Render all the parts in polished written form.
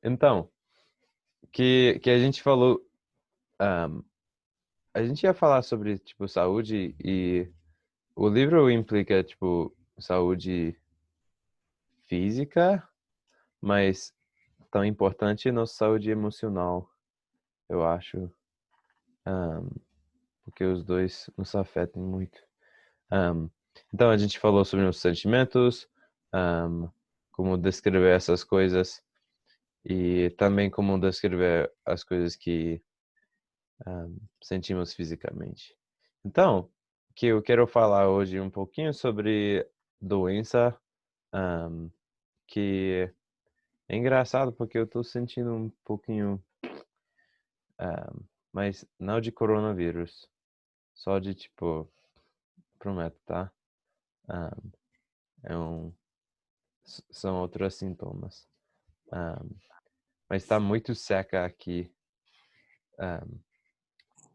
Então, que a gente falou, um, a gente ia falar sobre, tipo, saúde e o livro implica, tipo, saúde física, mas tão importante nossa saúde emocional, eu acho, um, porque os dois nos afetam muito. Um, então, a gente falou sobre os sentimentos, um, como descrever essas coisas e também como descrever as coisas que sentimos fisicamente. Então, que eu quero falar hoje um pouquinho sobre doença, um, que é engraçado porque eu tô sentindo um pouquinho, mas não de coronavírus, só de tipo, prometo, tá? Um, é um, são outros sintomas. Um, mas tá muito seca aqui. Um,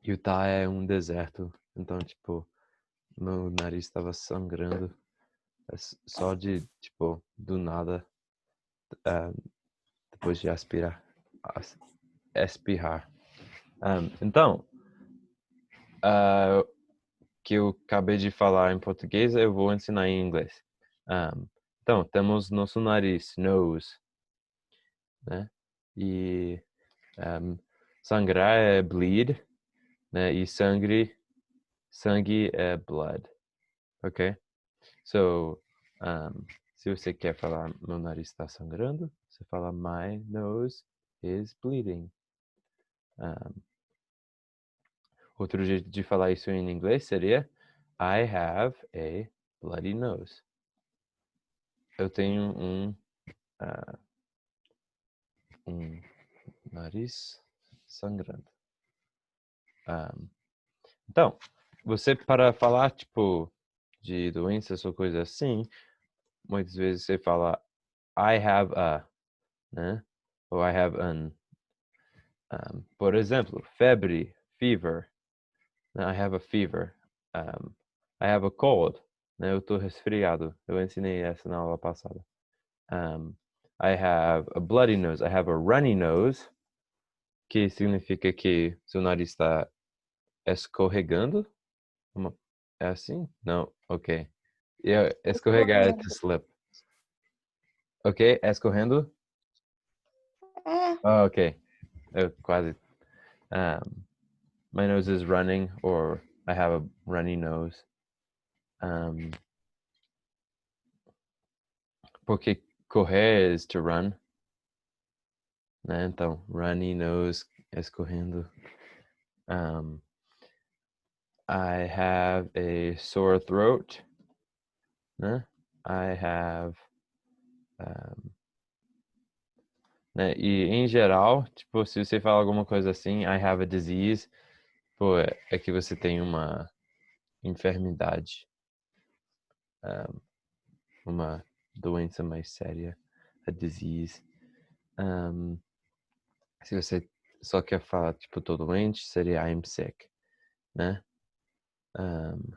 Utah é um deserto, então tipo, meu nariz estava sangrando. Só de, tipo, do nada, ah, depois de espirrar. Então, que eu acabei de falar em português, eu vou ensinar em inglês. Então, temos nosso nariz, nose, né? E sangrar é bleed, né? E sangue é blood, ok? So, se você quer falar meu nariz está sangrando, você fala my nose is bleeding. Um, outro jeito de falar isso em inglês seria I have a bloody nose. Eu tenho um nariz sangrando. Um, então, você para falar tipo de doenças ou coisa assim, muitas vezes você fala I have a, né? Ou I have an. Por exemplo, febre, fever. I have a fever. I have a cold. Né? Eu estou resfriado. Eu ensinei essa na aula passada. I have a bloody nose. I have a runny nose, que significa que seu nariz está escorregando. É assim? Não, ok. Escorregar é to Escorrendo. slip. Ok? Escorrendo? É, Ok. Eu quase. Um, my nose is running, or I have a runny nose. Um, porque correr is to run, né? Então, runny nose, escorrendo. Um, I have a sore throat, né? I have, um, né? E em geral, tipo, se você fala alguma coisa assim, I have a disease, pô, é que você tem uma enfermidade, um, uma doença mais séria, a disease. Um, se você só quer falar, tipo, tô doente, seria I'm sick, né? Um,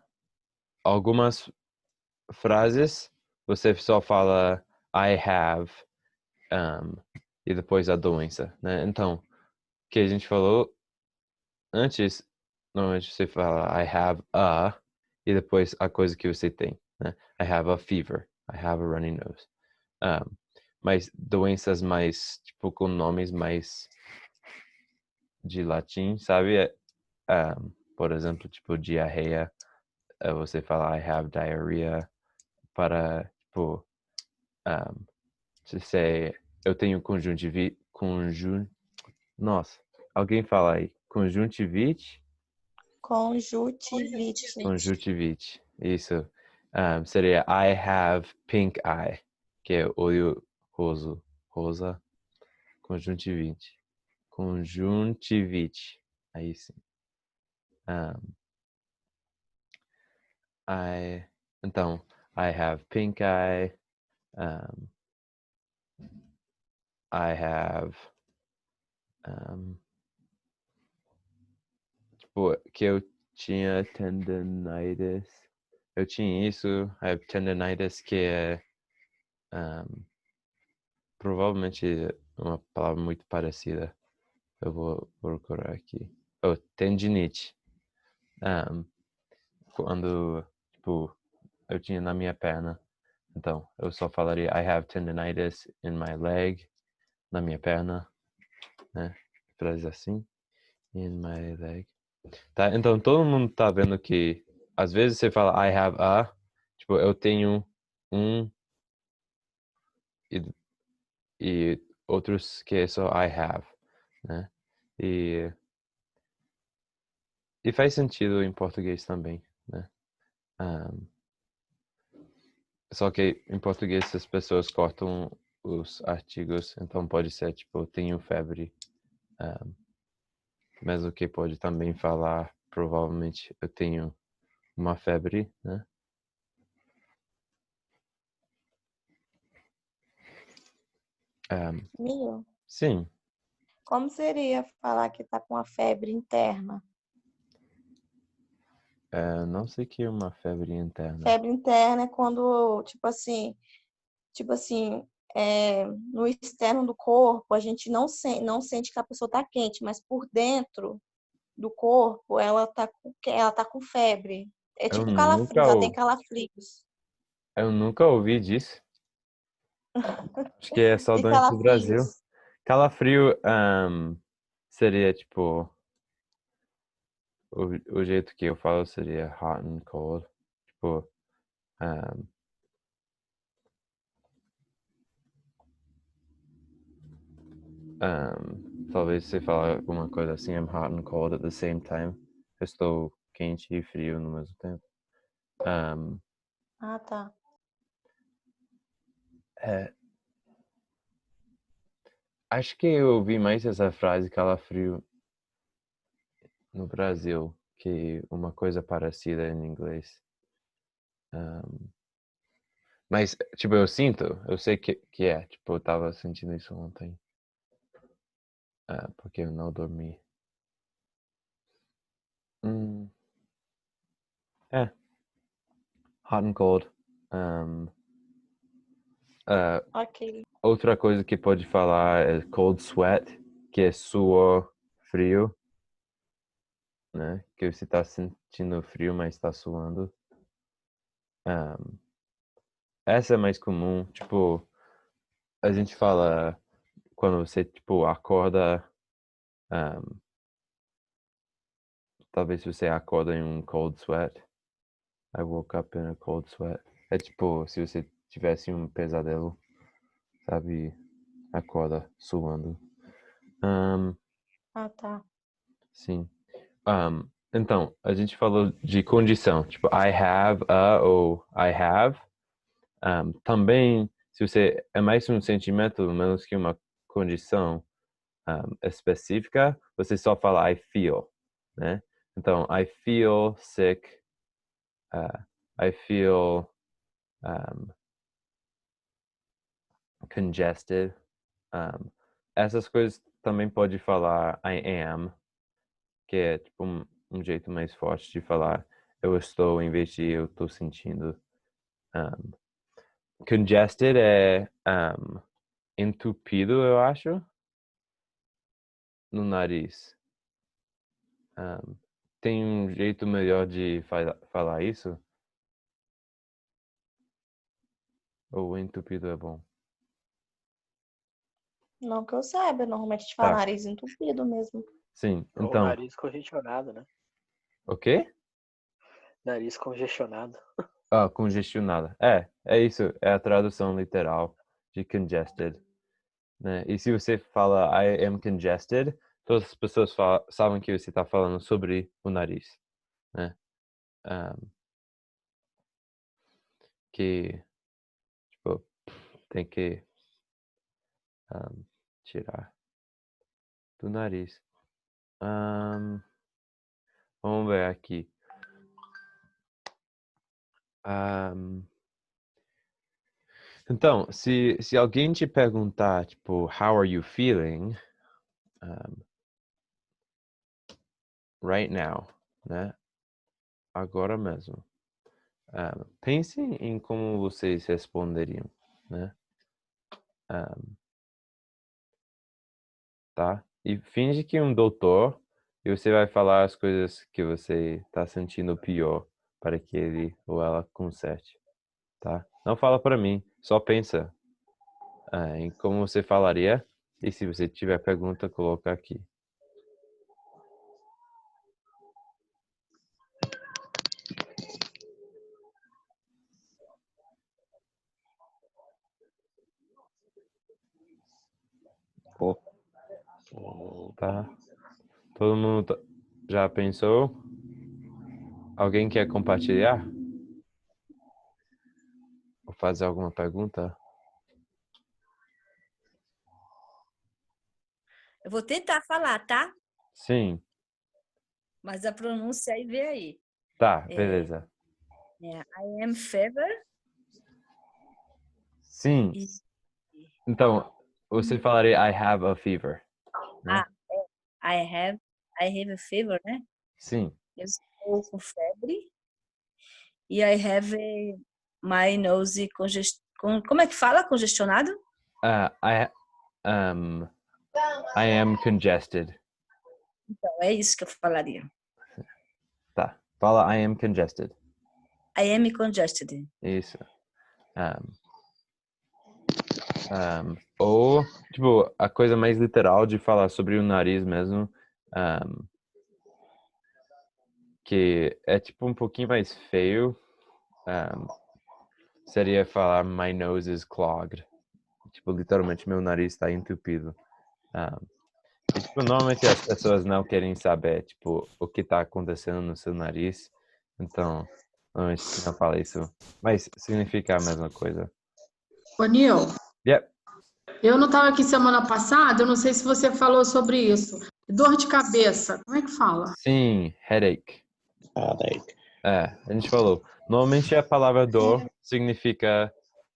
algumas frases você só fala I have um, e depois a doença, né? Então, o que a gente falou antes, normalmente você fala I have a e depois a coisa que você tem, né? I have a fever, I have a runny nose. Um, mas doenças mais, tipo, com nomes mais de latim, sabe? Por exemplo, tipo, diarreia, você fala I have diarrhea para, tipo, um, se você, eu tenho nossa, alguém fala aí, conjuntivite? conjuntivite. Conjuntivite, isso. Seria I have pink eye, que é olho rosa, conjuntivite. Conjuntivite, aí sim. Um, I, então, I have pink eye, um, I have, um, tipo, que eu tinha tendinitis. Eu tinha isso, I have tendinitis, que é provavelmente uma palavra muito parecida. Eu vou procurar aqui. Oh, tendinite. Um, quando, tipo, eu tinha na minha perna. Então, eu só falaria I have tendinitis in my leg. Na minha perna, né? Frase assim. In my leg. Tá? Então, todo mundo tá vendo que às vezes você fala I have a, tipo, eu tenho um e, e outros que é só I have, né? E, e faz sentido em português também, né? Um, só que em português as pessoas cortam os artigos, então pode ser tipo, eu tenho febre, um, mas o que pode também falar, provavelmente eu tenho uma febre, né? Um, Mil. sim, Como seria falar que tá com a febre interna? não sei o que é uma febre interna. Febre interna é quando, tipo assim, no externo do corpo, a gente não sente que a pessoa tá quente, mas por dentro do corpo, ela tá com febre. É Eu tipo nunca, calafrios, ela tem calafrios. eu nunca ouvi disso. Acho que é só E dentro do Brasil. calafrios. Calafrio, seria tipo, o jeito que eu falo seria hot and cold. Tipo, um, talvez você fale alguma coisa assim, I'm hot and cold at the same time. Eu estou quente e frio no mesmo tempo. Um, Ah, tá. é, acho que eu ouvi mais essa frase calafrio no Brasil que uma coisa parecida em inglês. Um, mas, tipo, eu sei que é. Tipo, eu tava sentindo isso ontem. Porque eu não dormi. Hum, é, hot and cold. Um, ah, Ok. outra coisa que pode falar é cold sweat, que é suor frio, né? Que você tá sentindo frio, mas tá suando. Um, essa é mais comum. Tipo, a gente fala quando você, tipo, acorda. um, talvez você acorda em um cold sweat. I woke up in a cold sweat. É tipo, se você tivesse um pesadelo, sabe? Acorda suando. Um, Ah, tá. sim. Então, a gente falou de condição, tipo I have a ou I have. Também, se você é mais um sentimento, menos que uma condição específica, você só fala I feel, né? Então, I feel sick, I feel um, congested. Um, essas coisas também pode falar I am, que é tipo um jeito mais forte de falar eu estou em vez de eu estou sentindo. Um, congested é entupido, eu acho, no nariz. Um, tem um jeito melhor de falar isso? Ou entupido é bom? Não que eu saiba, normalmente a gente fala Tá, nariz entupido mesmo. sim. Ou Então, nariz congestionado, né? o quê? Nariz congestionado. Congestionada. É isso. É a tradução literal de congested. Né? E se você fala I am congested, todas as pessoas sabem que você está falando sobre o nariz, né? Um, que tipo, tem que tirar do nariz. Um, vamos ver aqui. Um, então, se alguém te perguntar, tipo, how are you feeling um, right now, né? Agora mesmo. Pense em como vocês responderiam, né? Um, tá? E finge que um doutor e você vai falar as coisas que você tá sentindo pior para que ele ou ela conserte, tá? Não fala para mim, só pensa em como você falaria e se você tiver pergunta, coloca aqui. Tá? Todo mundo já pensou? Alguém quer compartilhar? Ou fazer alguma pergunta? Eu vou tentar falar, tá? Sim, Mas a pronúncia aí vê aí. tá, beleza. I am fever. Sim, E, então você falaria I have a fever, né? I have a fever, né? Sim, Eu estou com febre. E I have my nose como é que fala? Congestionado? I um I am congested. Então, é isso que eu falaria. Tá, fala I am congested. I am congested. Isso. Ou, tipo, a coisa mais literal de falar sobre o nariz mesmo, que é tipo um pouquinho mais feio, seria falar my nose is clogged. Tipo, literalmente meu nariz está entupido. E, tipo, normalmente as pessoas não querem saber, tipo, o que está acontecendo no seu nariz. Então, normalmente não fala isso. Mas significa a mesma coisa. Ô, Nil, Yep. eu não estava aqui semana passada, eu não sei se você falou sobre isso. Dor de cabeça, como é que fala? Sim, headache. Headache. A gente falou. Normalmente a palavra dor significa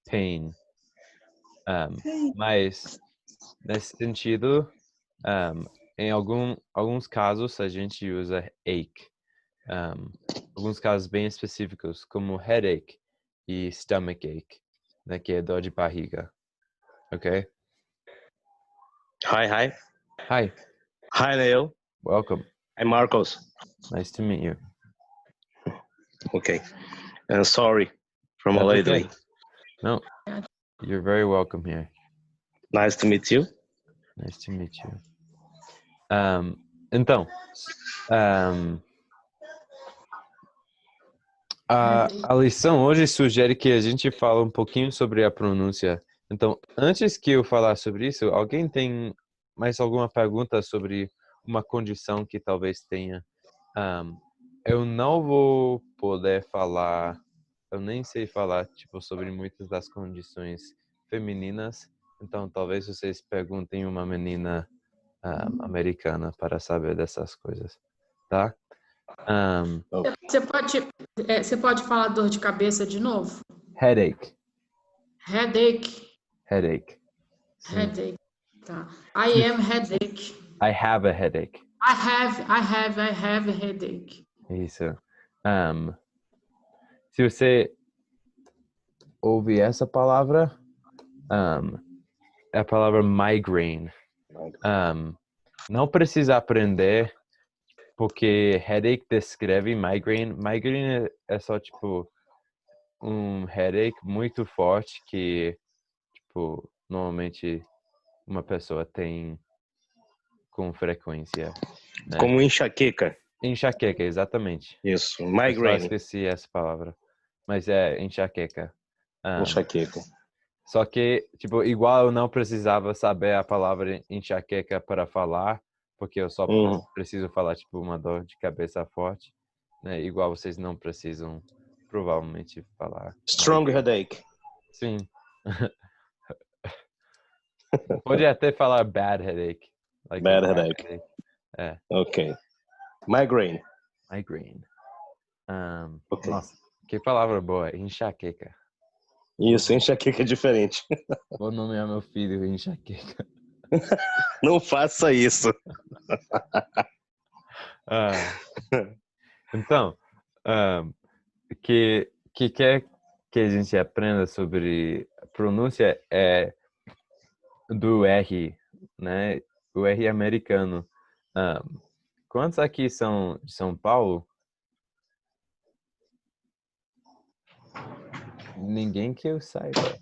pain. Mas, nesse sentido, em alguns casos a gente usa ache. Alguns casos bem específicos, como headache e stomach ache, né, que é dor de barriga. Ok? Hi. Hi, Hi, Neil. welcome. I'm Marcos. Nice to meet you. Okay. And sorry from That's lately. okay. No, you're very welcome here. Nice to meet you. Nice to meet you. Então, a lição hoje sugere que a gente fala um pouquinho sobre a pronúncia. Então, antes que eu falar sobre isso, alguém tem mais alguma pergunta sobre uma condição que talvez tenha? Eu não vou poder falar, eu nem sei falar tipo sobre muitas das condições femininas. Então, talvez vocês perguntem uma menina americana para saber dessas coisas, tá? Você pode falar dor de cabeça de novo? Headache. Headache. Headache. Sim. Headache. Tá. I am headache. I have a headache. I have a headache. Isso. Se você ouvir essa palavra, é a palavra migraine. Não precisa aprender, porque headache descreve migraine. Migraine é só, tipo, um headache muito forte que, tipo, normalmente uma pessoa tem com frequência. Né? Como enxaqueca. Enxaqueca, exatamente. Isso. Eu só Migraine. esqueci essa palavra. Mas é enxaqueca. Enxaqueca. Só que, tipo, igual eu não precisava saber a palavra enxaqueca para falar, porque eu só preciso falar, tipo, uma dor de cabeça forte, né? Igual vocês não precisam, provavelmente, falar. Strong headache. Sim. Pode até falar bad headache. Like Bad a headache. É. Ok. Migraine. Migraine. Ok. Nossa, que palavra boa. Enxaqueca. Isso, enxaqueca é diferente. Vou nomear meu filho enxaqueca. Não faça isso. Então, que quer que a gente aprenda sobre pronúncia é do R, né? o R americano. Quantos aqui são de São Paulo? Ninguém que eu saiba.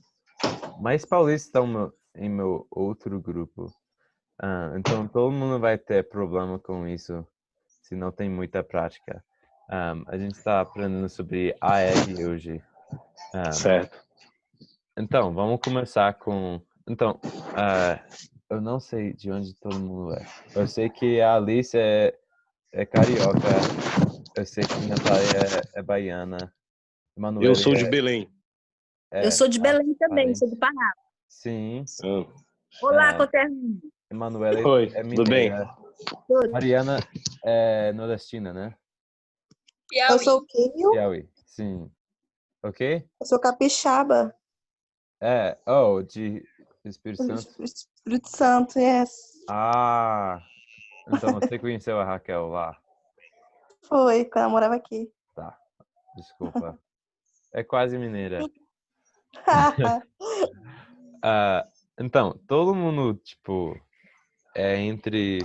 Mais paulistas estão em meu outro grupo. Então todo mundo vai ter problema com isso se não tem muita prática. A gente está aprendendo sobre AR hoje. Certo. Então, vamos começar com... Então, eu não sei de onde todo mundo é. Eu sei que a Alice é carioca. Eu sei que a Natália é baiana. Eu sou de Emanuele Belém. Eu sou de Belém também, parente. sou do Pará. Sim. Ah. Olá, Ah, Coterrinho. Emanuele Oi, é tudo bem? mineira. Mariana é nordestina, né? Eu sou o Quinho, Piauí. Sim. Ok? eu sou capixaba. De Espírito Santo. Espírito Santo, yes. Então você conheceu a Raquel lá? Foi, quando eu morava aqui. Tá, desculpa. É quase mineira. Então, todo mundo, tipo, é entre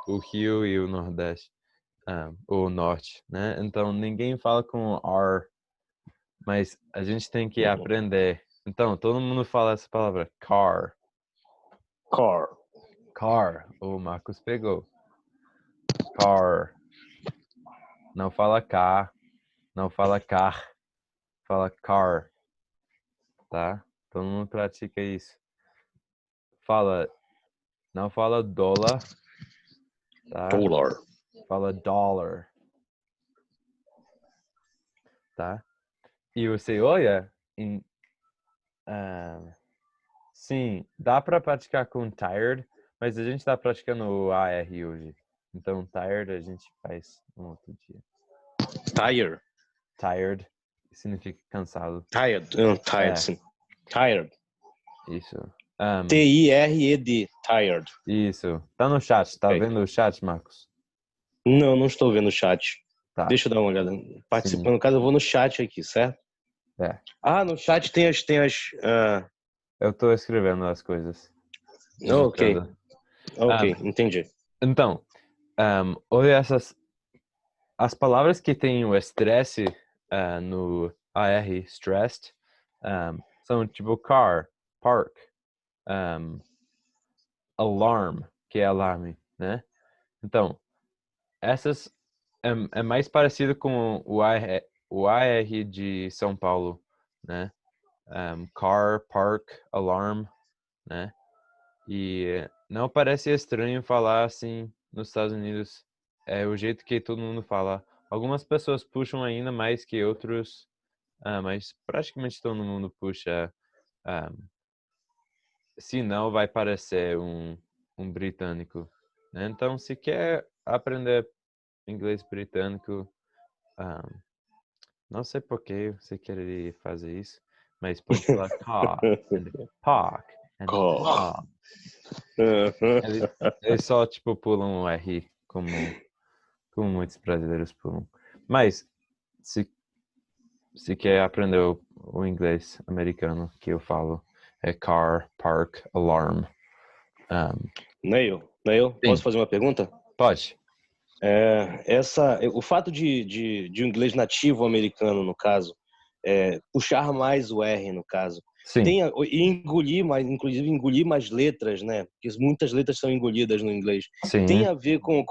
o Rio e o Nordeste, o Norte, né? Então, ninguém fala com R, mas a gente tem que aprender. Então, todo mundo fala essa palavra, car. Car. Car. O Marcos pegou. Car. Não fala car, não fala car, fala car, tá? Todo mundo pratica isso. Não fala dólar, tá? Dólar. Fala dólar, tá? E você olha, sim, dá para praticar com tired, mas a gente está praticando o AR hoje. Então, tired a gente faz um outro dia. Tired. Tired significa cansado. Tired. Tired, sim. Tired. Isso. T-I-R-E-D. Tired. Isso. Tá no chat. Tá vendo o chat, Marcos? Não, não estou vendo o chat. Tá. Deixa eu dar uma olhada. Participando, no caso, eu vou no chat aqui, certo? É. No chat tem as... Eu tô escrevendo as coisas. Ok. Editando. Ok, entendi. Então, olha as palavras que têm o estresse no AR, stressed, são tipo car, park, alarm, que é alarme, né? Então, essas é mais parecido com o AR de São Paulo, né? Car, park, alarm, né? E não parece estranho falar assim nos Estados Unidos. É o jeito que todo mundo fala. Algumas pessoas puxam ainda mais que outros, mas praticamente todo mundo puxa. Se não, vai parecer um britânico, né? Então, se quer aprender inglês britânico, não sei por que você queria fazer isso, mas pode falar car, and park, and Car. Eles só, tipo, pulam o R, como muitos brasileiros pulam. Mas, se quer aprender o inglês americano que eu falo, é car, park, alarm. Neil, posso fazer uma pergunta? Pode. O fato de um inglês nativo americano, no caso, puxar mais o R, no caso, Sim. e inclusive engolir mais letras, né? Porque muitas letras são engolidas no inglês. Sim. Tem a ver com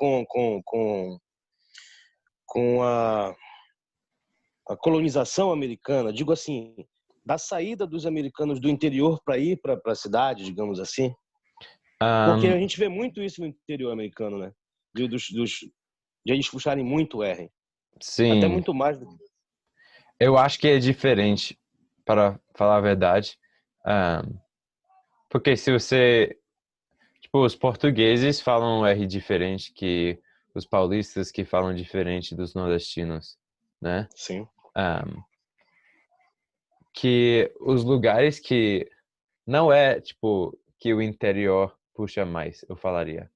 a colonização americana, digo assim, da saída dos americanos do interior para ir para a cidade, digamos assim. Porque a gente vê muito isso no interior americano, né? De eles puxarem muito R. Sim. Até muito mais. Eu acho que é diferente, para falar a verdade. Porque se você... Tipo, os portugueses falam um R diferente que os paulistas, que falam diferente dos nordestinos, né? Sim. Que os lugares que não é, tipo, que o interior puxa mais, eu falaria.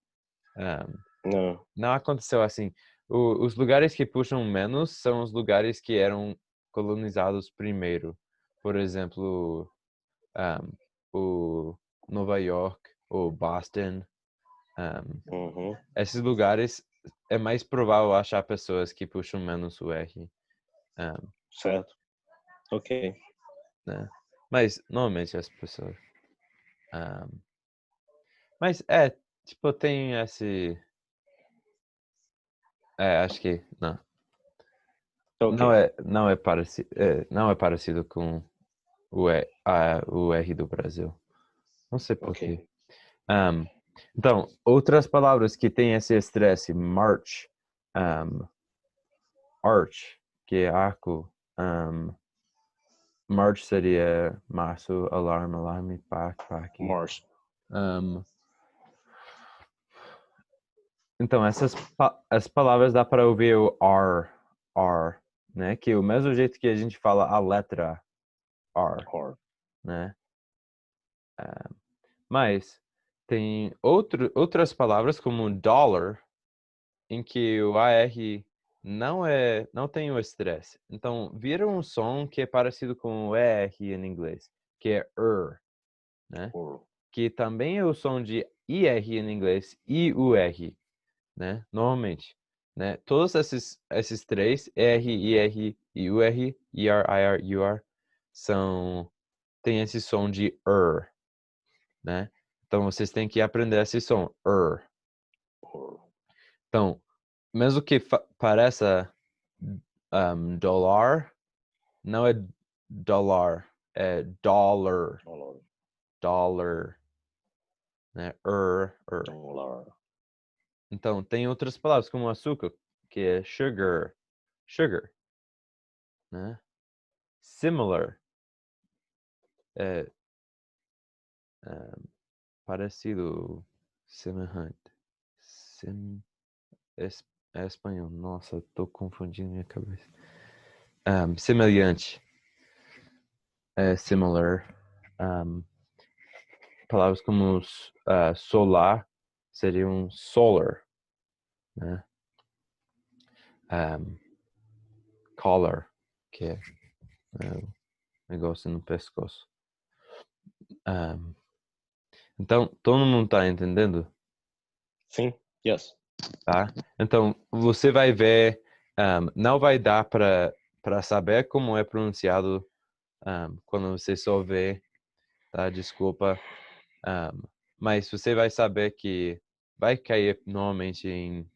Não aconteceu assim. Os lugares que puxam menos são os lugares que eram colonizados primeiro. Por exemplo, o Nova York, ou Boston, Uhum. Esses lugares é mais provável achar pessoas que puxam menos o R. Certo. Ok. Né? Mas normalmente as pessoas. Mas tipo, tem esse. Acho que não. Ok. Não é parecido com o R do Brasil. Não sei por Ok. quê. Então, outras palavras que têm esse estresse, march, arch, que é arco, march seria março, alarme, pack. Morse. Então, as palavras dá para ouvir o R, né? Que é o mesmo jeito que a gente fala a letra R, Or. né? Mas tem outras palavras como dollar, em que o AR não tem o estresse. Então, vira um som que é parecido com o ER em inglês, que é né? Or. Que também é o som de IR em inglês e UR, né? Normalmente, né? Todos esses três, R, IR e UR, IR, IR, UR, tem esse som de né? Então, vocês têm que aprender esse som, Or. Então, mesmo que pareça dólar, não é dólar, é dollar, Dollar. né? Dollar. Então, tem outras palavras como açúcar, que é sugar, né? Similar, é parecido, semelhante. É espanhol. Nossa, tô confundindo minha cabeça. Semelhante. Similar. Palavras como solar seriam solar, né? Collar, que é o negócio no pescoço. Então, todo mundo tá entendendo? Sim. Yes. Tá? Então, você vai ver, não vai dar para saber como é pronunciado quando você só vê, tá? Desculpa. Mas você vai saber que vai cair normalmente em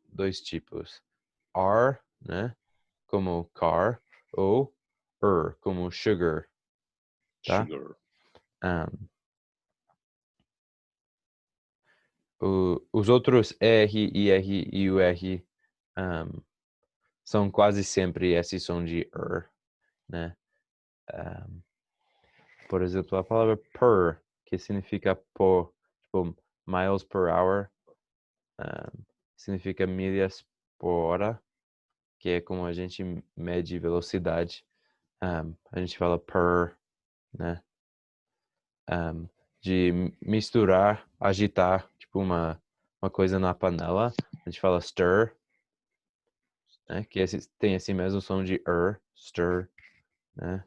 dois tipos. R, né? Como car, ou como sugar, tá? Sugar. Os outros R, IR e UR são quase sempre esse som de né? Por exemplo, a palavra per, que significa por, tipo, miles per hour, significa milhas por hora, que é como a gente mede velocidade. A gente fala per, né? De misturar, agitar, tipo uma coisa na panela, a gente fala stir, né? Que tem esse mesmo som de stir, né?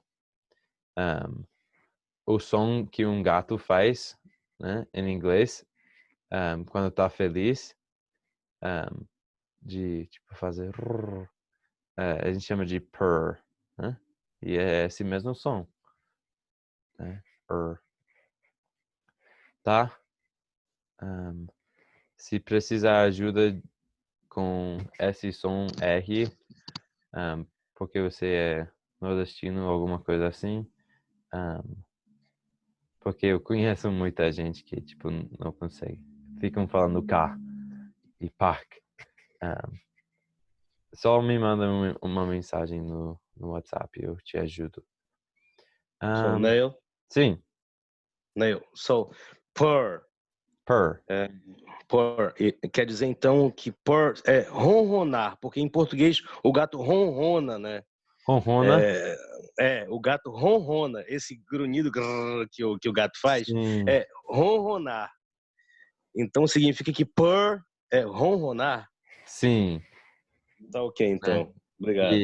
O som que um gato faz, né? Em inglês, quando tá feliz, de tipo fazer, a gente chama de purr, né? E é esse mesmo som, né? Tá? Se precisar ajuda com esse som R, porque você é nordestino ou alguma coisa assim, porque eu conheço muita gente que, tipo, não consegue. Ficam falando car e park. Só me manda uma mensagem no WhatsApp, eu te ajudo. So, nail. Sim, So, purr. purr. Purr. Quer dizer, então, que purr é ronronar, porque em português o gato ronrona, né? Ronrona. O gato ronrona. Esse grunhido que o gato faz Sim. é ronronar. Então significa que purr é ronronar. Sim. Tá ok, então. Obrigado.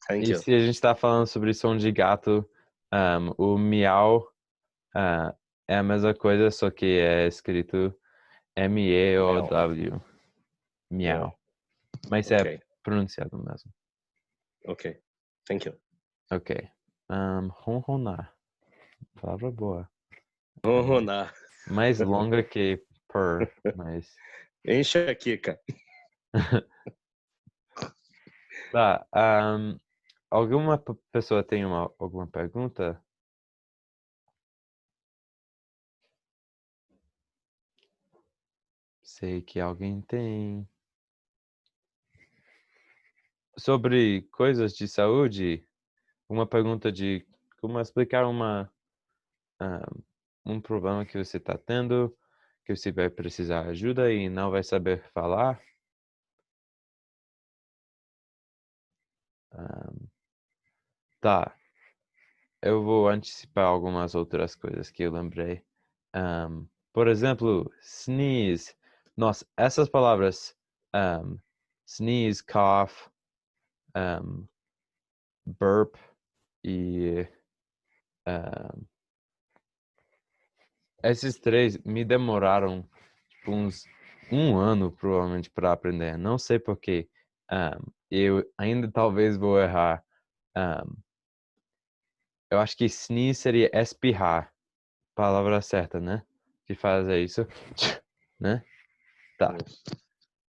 Thank E you. se a gente está falando sobre som de gato, o miau é a mesma coisa, só que é escrito M-E-O-W. Meow. Mas é Ok. pronunciado mesmo. Ok. Thank you. Ok. Ronronar. Palavra boa. Ronronar. Mais longa que purr, mas... Enche a Kika. Tá. Alguma pessoa tem alguma pergunta? Sei que alguém tem. Sobre coisas de saúde, uma pergunta de como explicar um problema que você está tendo, que você vai precisar de ajuda e não vai saber falar. Tá. Eu vou antecipar algumas outras coisas que eu lembrei. Por exemplo, sneeze. Nossa, essas palavras sneeze, cough, burp e esses três me demoraram tipo, uns um ano provavelmente para aprender. Não sei por quê. Eu ainda talvez vou errar. Eu acho que sneeze seria espirrar. Palavra certa, né? Que faz isso, né? Tá.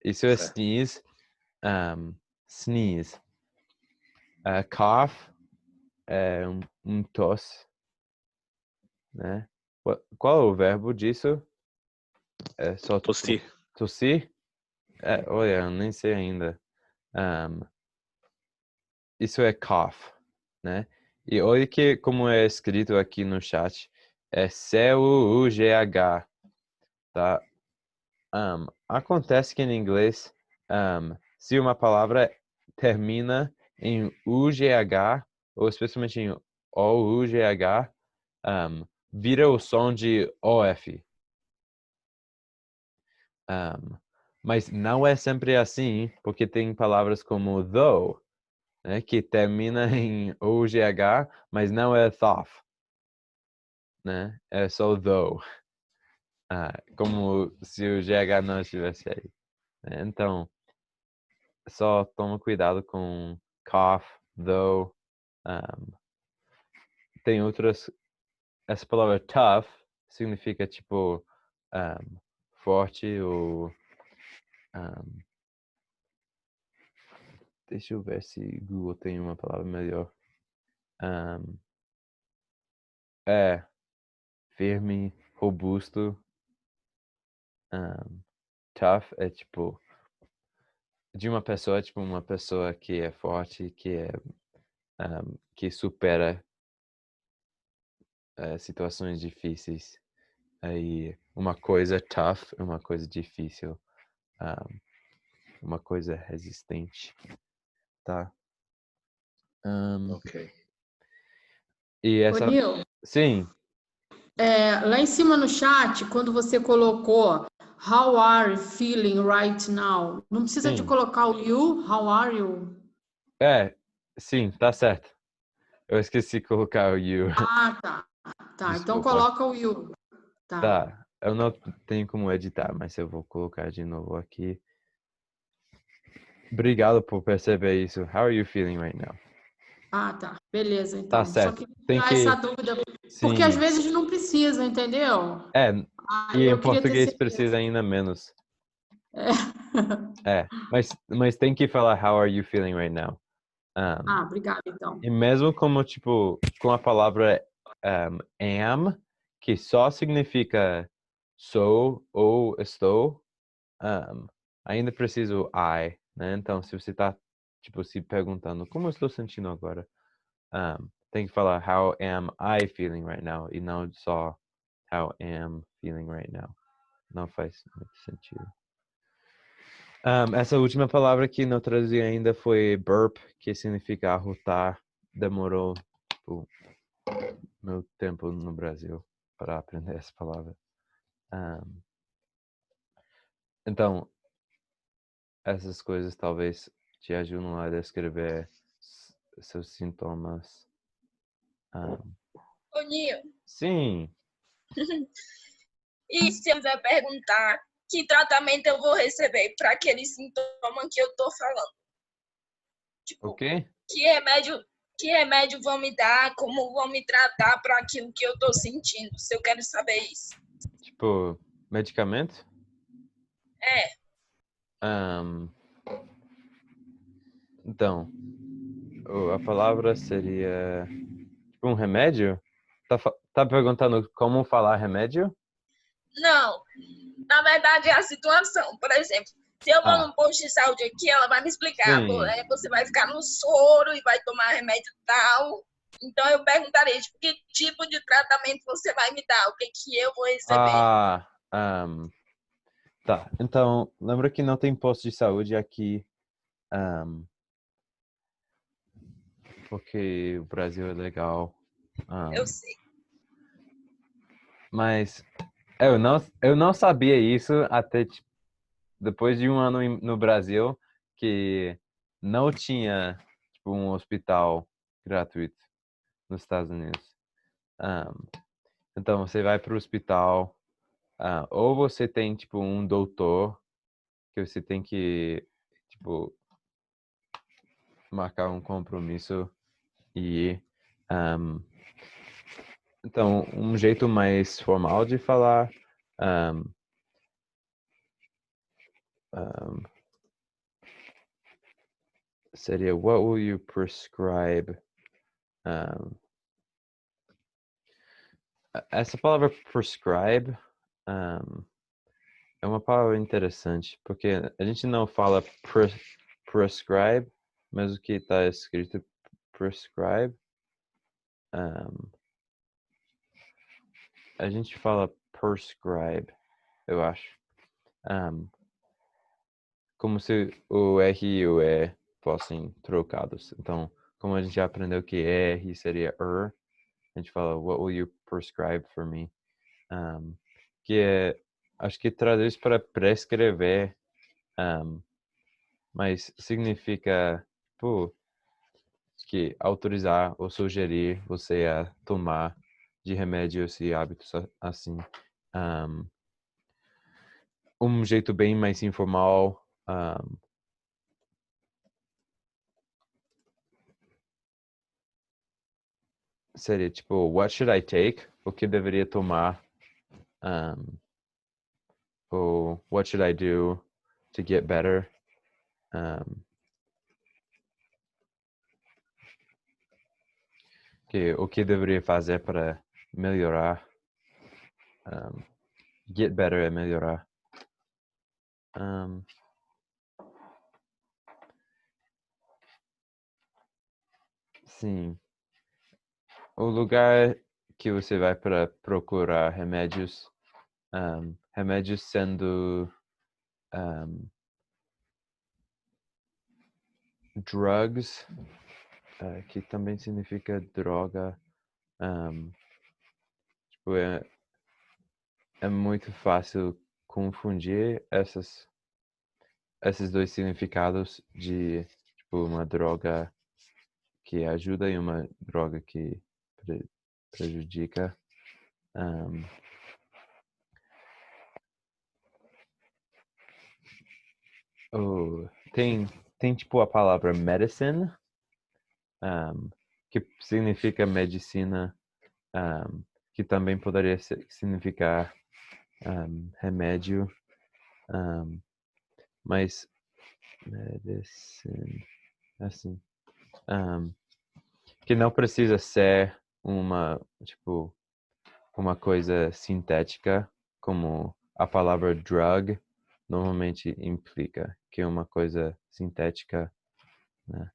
Isso é Certo. sneeze. Sneeze. Cough é um tosse, né? Qual é o verbo disso? É só Tossir. tossir? Olha, eu nem sei ainda. Isso é cough, né? E olha que como é escrito aqui no chat. É C-U-U-G-H, tá? Acontece que em inglês, se uma palavra termina em UGH, ou especialmente em OUGH, vira o som de OF. Mas não é sempre assim, porque tem palavras como though, né, que termina em OUGH, mas não é though, né? É só though. Como se o GH não estivesse aí, né? Então, só toma cuidado com cough, though. Tem outras. Essa palavra tough significa tipo forte ou. Deixa eu ver se Google tem uma palavra melhor. É firme, robusto. Tough é tipo de uma pessoa, tipo uma pessoa que é forte, que supera situações difíceis. Aí uma coisa tough é uma coisa difícil, uma coisa resistente, tá? Ok. E Ô, essa, Nil, sim, lá em cima no chat, quando você colocou How are you feeling right now? Não precisa de sim, colocar o you, how are you? sim, tá certo. Eu esqueci de colocar o you. Ah, tá. Tá, então Desculpa. coloca o you. Tá. Tá, eu não tenho como editar, mas eu vou colocar de novo aqui. Obrigado por perceber isso. How are you feeling right now? Ah, tá. Beleza, Tá então. Só certo. queria Tem tirar essa que, dúvida, porque às sim. vezes não precisa, entendeu? É, e em Eu queria ter português certeza. precisa ainda menos. Mas tem que falar how are you feeling right now? Ah, obrigada, então. E mesmo como, tipo, com a palavra am, que só significa sou ou estou, ainda preciso I, né? Então, se você tá, tipo, se perguntando como eu estou sentindo agora, tem que falar how am I feeling right now e não só how am feeling right now. Não faz muito sentido. Essa última palavra que não traduzi ainda foi burp, que significa arrotar. Demorou tipo, meu tempo no Brasil para aprender essa palavra. Então, essas coisas talvez te ajudem a descrever seus sintomas. Ô, Nil, Sim, E se eu quiser perguntar que tratamento eu vou receber para aquele sintoma que eu estou falando? Tipo, Ok? que remédio vão me dar, como vão me tratar para aquilo que eu estou sentindo, se eu quero saber isso. Tipo, medicamento? É, Ahn, então, a palavra seria tipo um remédio? Tá perguntando como falar remédio? não, na verdade é a situação. Por exemplo, se eu vou Ah, num posto de saúde aqui, ela vai me explicar, pô, sim. você vai ficar no soro e vai tomar remédio tal. Então eu perguntaria, tipo, que tipo de tratamento você vai me dar? O que que eu vou receber? Ah, tá. Então, lembra que não tem posto de saúde aqui, ahm, porque o Brasil é legal. Eu sei. Mas eu não sabia isso até tipo, depois de um ano no Brasil que não tinha tipo, um hospital gratuito nos Estados Unidos. Ahm, então você vai para o hospital, ou você tem tipo um doutor que você tem que tipo marcar um compromisso e ir. Ahm, então um jeito mais formal de falar ahm, ahm, seria what will you prescribe? Um, essa palavra prescribe é uma palavra interessante, porque a gente não fala prescribe, mas o que está escrito prescribe, a gente fala prescribe, eu acho. Como se o R e o E fossem trocados. Então, como a gente já aprendeu que R seria a gente fala what will you prescribe for me? Que é, acho que traduz para prescrever, mas significa, tipo, que autorizar ou sugerir você a tomar de remédios e hábitos assim. Um jeito bem mais informal, seria tipo, what should I take? O que deveria tomar? Ou what should I do to get better? O que deveria fazer para melhorar? Get better é melhorar. Sim. O lugar que você vai para procurar remédios, remédios sendo drugs, que também significa droga. Tipo, é muito fácil confundir esses dois significados de tipo, uma droga que ajuda e uma droga que prejudica. Tem tipo a palavra medicine, que significa medicina, que também poderia significar remédio, mas medicine, assim, que não precisa ser tipo, uma coisa sintética, como a palavra drug normalmente implica, que é uma coisa sintética, né?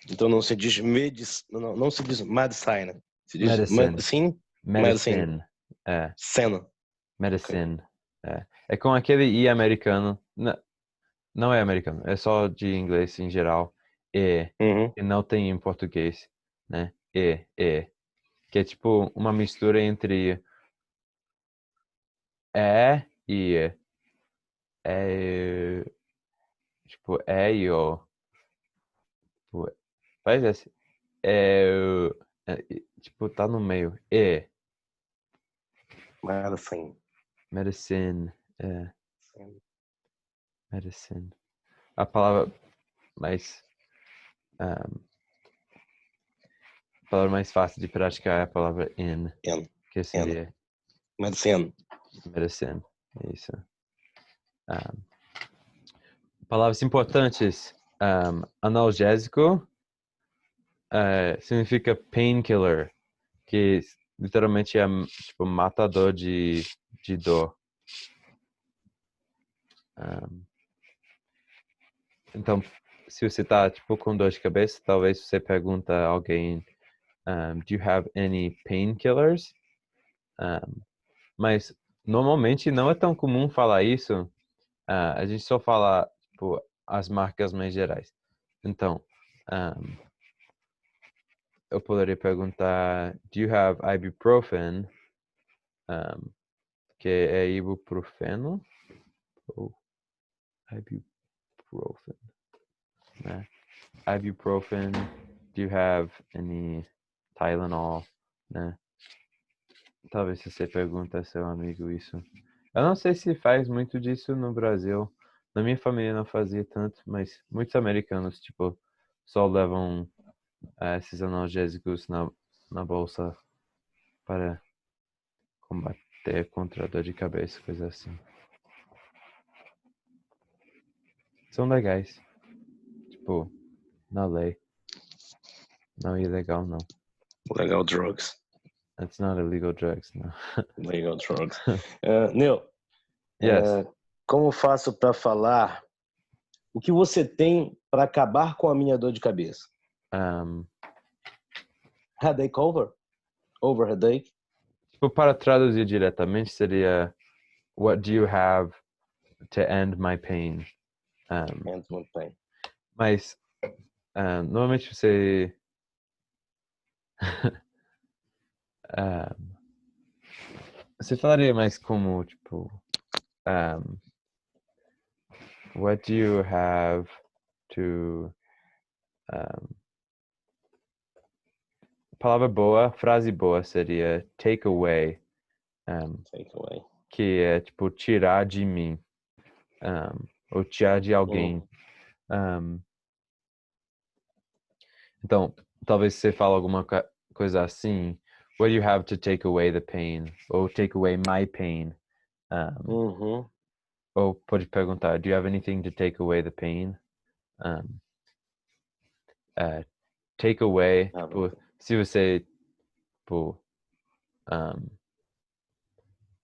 Então não se diz não se diz medicine, se diz Medicine. medicine. É. Cena. Medicine. É com aquele I americano. Não é americano, é só de inglês em geral. E não tem em português, né? Que é tipo uma mistura entre e tipo e o. Tipo, faz assim. tipo, tá no meio. E. Medicine. Medicine. Medicine. A palavra mais... a palavra mais fácil de praticar é a palavra in. Que seria... Medicine. Medicine. Isso. Palavras importantes. Analgésico significa painkiller, que literalmente é tipo matador de dor. Então, se você tá tipo com dor de cabeça, talvez você pergunta a alguém, do you have any painkillers? Mas normalmente não é tão comum falar isso. A gente só fala tipo as marcas mais gerais. Então, eu poderia perguntar, do you have ibuprofen? Que é ibuprofeno? Ou ibuprofen, né? Ibuprofen, do you have any Tylenol, né? Talvez você pergunta a seu amigo isso. Eu não sei se faz muito disso no Brasil. Na minha família não fazia tanto, mas muitos americanos, tipo, só levam esses analgésicos na bolsa para combater contra a dor de cabeça, coisa assim. São legais. Tipo, na lei. Não é ilegal, não. Legal drugs. It's not illegal drugs, no. Legal drugs. Neil, Yes. como faço para falar o que você tem para acabar com a minha dor de cabeça? Headache over? Over headache? Tipo, para traduzir diretamente seria what do you have to end my pain? End my pain. Mas normalmente você você falaria mais como tipo what do you have to palavra boa, frase boa seria take away. Take away. Que é tipo tirar de mim. Ou tirar de alguém. Então, talvez você fale alguma coisa assim. What do you have to take away the pain? Ou take away my pain? Ou pode perguntar, do you have anything to take away the pain? Take away, tipo, se você tipo,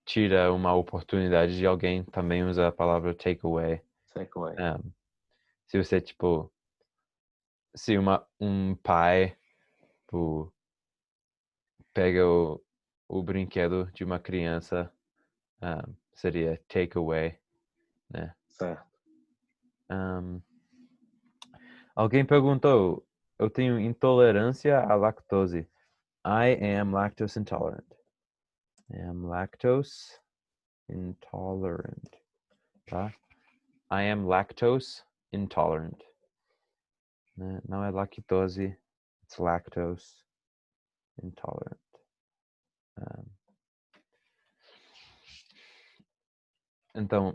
tira uma oportunidade de alguém, também usa a palavra take away. Take away. Se você, tipo, se um pai tipo, pega o brinquedo de uma criança, seria take away, né? Certo. Alguém perguntou, eu tenho intolerância à lactose. I am lactose intolerant. I am lactose intolerant. Tá? I am lactose intolerant. Né? Não é lactose, it's lactose intolerant. Então,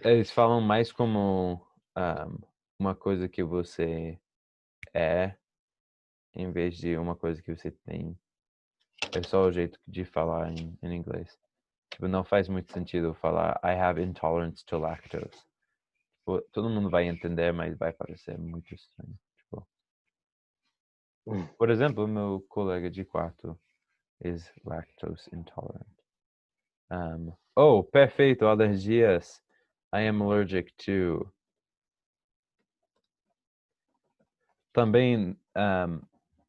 eles falam mais como uma coisa que você é, em vez de uma coisa que você tem. É só o jeito de falar em inglês. Tipo, não faz muito sentido falar I have intolerance to lactose. Tipo, todo mundo vai entender, mas vai parecer muito estranho. Tipo, por exemplo, meu colega de quarto is lactose intolerant. Perfeito, alergias. I am allergic to. Também,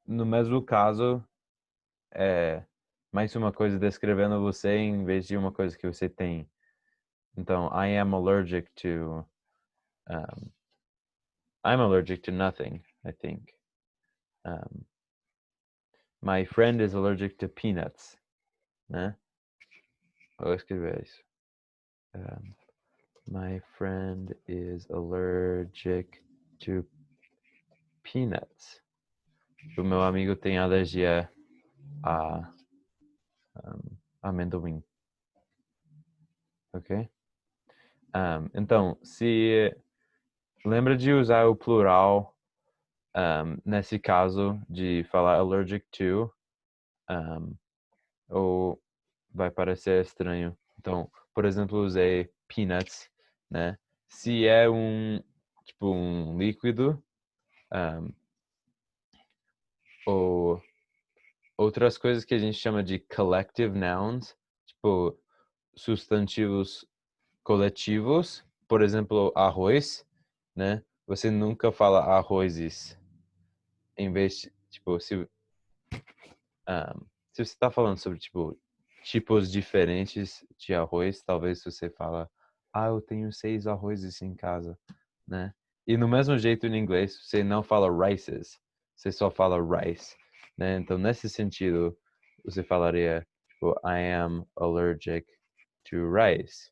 no mesmo caso, é mais uma coisa descrevendo você em vez de uma coisa que você tem. Então, I am allergic to. I'm allergic to nothing, I think. My friend is allergic to peanuts. Né? Vou escrever isso. My friend is allergic to peanuts. O meu amigo tem alergia a amendoim. Ok? Então, se lembra de usar o plural nesse caso de falar allergic to, ou vai parecer estranho. Então, por exemplo, usei peanuts, né? Se é tipo um líquido, ou outras coisas que a gente chama de collective nouns, tipo substantivos coletivos, por exemplo, arroz, né? Você nunca fala arrozes. Em vez de, tipo, se você está falando sobre, tipo, tipos diferentes de arroz, talvez você fala, eu tenho 6 arrozes em casa, né? E no mesmo jeito em inglês, você não fala rices, você só fala rice, né? Então, nesse sentido, você falaria, tipo, I am allergic to rice,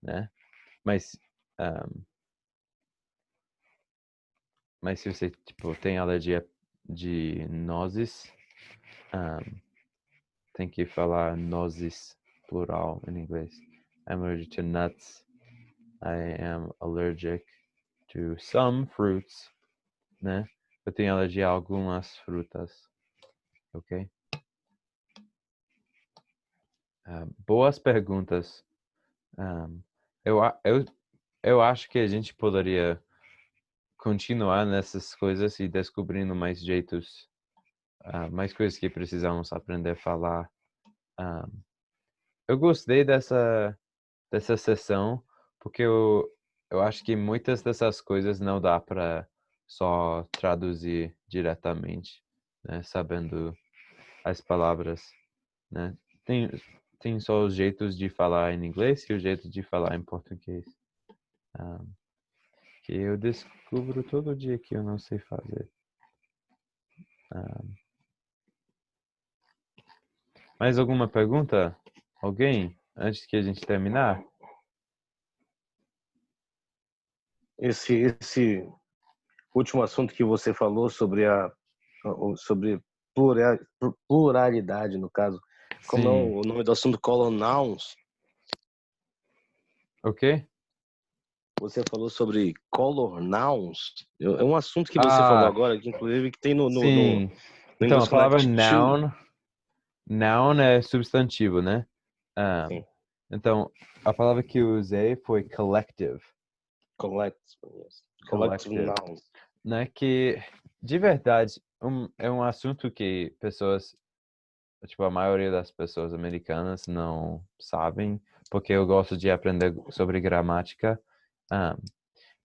né? Mas se você, tipo, tem alergia de nozes, tem que falar nozes, plural, em inglês. I'm allergic to nuts. I am allergic to some fruits, né? Eu tenho alergia a algumas frutas, ok? Boas perguntas. Eu acho que a gente poderia continuar nessas coisas e descobrindo mais jeitos, mais coisas que precisamos aprender a falar. Eu gostei dessa sessão porque eu acho que muitas dessas coisas não dá para só traduzir diretamente, né? Sabendo as palavras, né? Tem só os jeitos de falar em inglês e o jeito de falar em português. Que eu descubro todo dia que eu não sei fazer. Mais alguma pergunta? Alguém? Antes que a gente terminar? Esse último assunto que você falou sobre sobre pluralidade, no caso, como é Sim. o nome do assunto, color nouns. Ok? Você falou sobre color nouns. É um assunto que você falou agora, que inclusive que tem no sim. Então, English a palavra Connect 2. noun é substantivo, né? Sim. Então, a palavra que eu usei foi collective. Collective nouns. Né? Que, de verdade, é um assunto que pessoas, tipo, a maioria das pessoas americanas não sabem, porque eu gosto de aprender sobre gramática.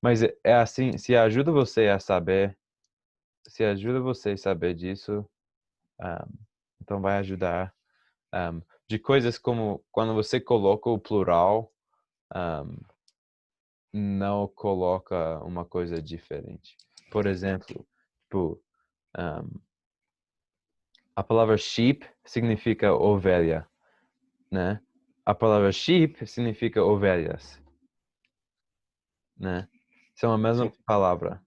Mas é assim, se ajuda você a saber disso, então vai ajudar. De coisas como quando você coloca o plural, não coloca uma coisa diferente. Por exemplo, tipo, a palavra sheep significa ovelha, né? A palavra sheep significa ovelhas, né? São a mesma palavra.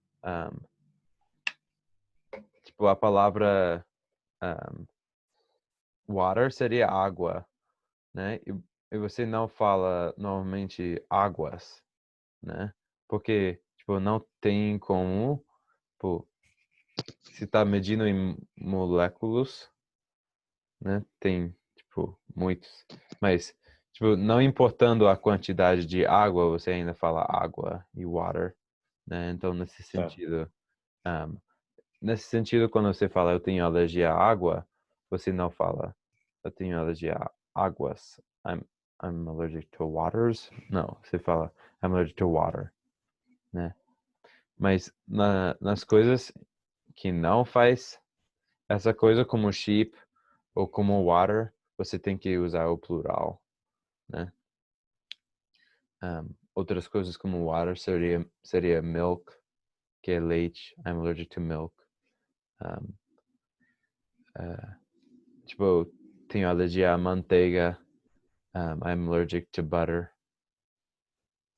Tipo, a palavra water seria água, né? E você não fala normalmente águas, né? Porque, tipo, não tem como, tipo, se está medindo em moléculas, né? Tem, tipo, muitos. Mas, tipo, não importando a quantidade de água, você ainda fala água e water, né? Então, nesse sentido, quando você fala eu tenho alergia à água, você não fala eu tenho alergia a águas. I'm allergic to waters. Não, você fala I'm allergic to water, né? Mas nas coisas que não faz essa coisa como sheep ou como water, você tem que usar o plural, né? Outras coisas como water seria milk, que é leite. I'm allergic to milk. Tipo, tenho alergia à manteiga. I'm allergic to butter,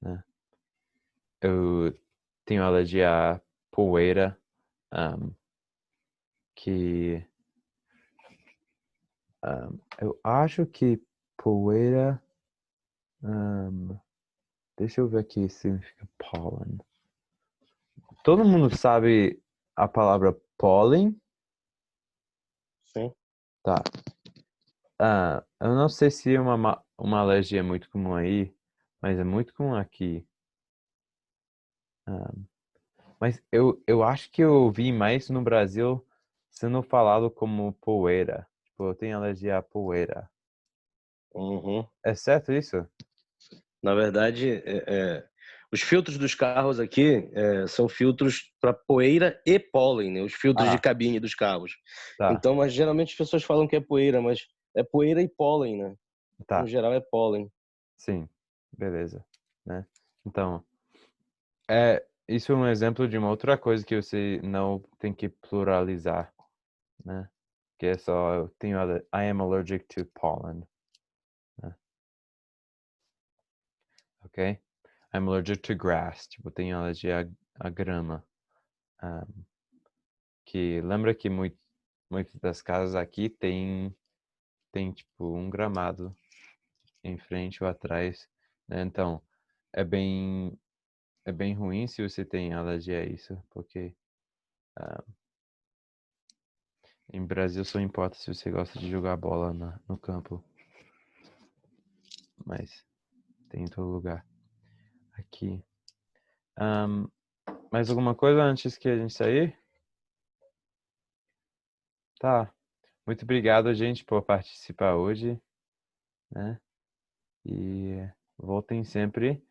né? Eu tenho alergia à poeira, que Eu acho que poeira... deixa eu ver aqui se significa pollen. Todo mundo sabe a palavra pólen? Sim. Tá. Eu não sei se uma alergia é muito comum aí, mas é muito comum aqui. Mas eu acho que eu ouvi mais no Brasil sendo falado como poeira. Tipo, eu tenho alergia à poeira. Uhum. É certo isso? Na verdade, os filtros dos carros aqui são filtros para poeira e pólen, né? Os filtros de cabine dos carros. Tá. Então, mas geralmente as pessoas falam que é poeira, mas é poeira e pólen, né? Tá. No geral é pólen. Sim. Beleza. Né? Então, isso é um exemplo de uma outra coisa que você não tem que pluralizar, né? Que é só, eu tenho, I am allergic to pollen. Né? Ok? I'm allergic to grass. Tipo, tenho alergia à grama. Que lembra que muitas das casas aqui tem tipo um gramado em frente ou atrás, né? Então, é bem ruim se você tem alergia a isso, porque em Brasil só importa se você gosta de jogar bola no campo. Mas tem em todo lugar. Aqui. Mais alguma coisa antes que a gente sair? Tá. Muito obrigado, gente, por participar hoje, né? E voltem sempre.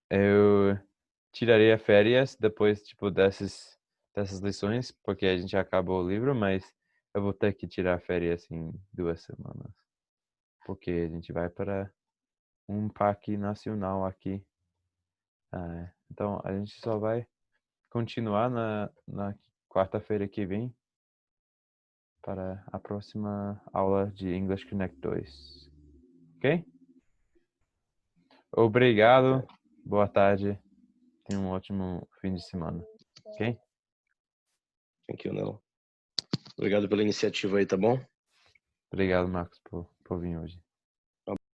Eu tiraria férias depois, tipo, dessas lições, porque a gente acabou o livro, mas eu vou ter que tirar férias em 2 semanas. Porque a gente vai para um parque nacional aqui. Então, a gente só vai continuar na quarta-feira que vem para a próxima aula de English Connect 2. Ok? Obrigado. Boa tarde. Tenha um ótimo fim de semana. Ok? Thank you, Nelo. Obrigado pela iniciativa aí, tá bom? Obrigado, Marcos, por vir hoje.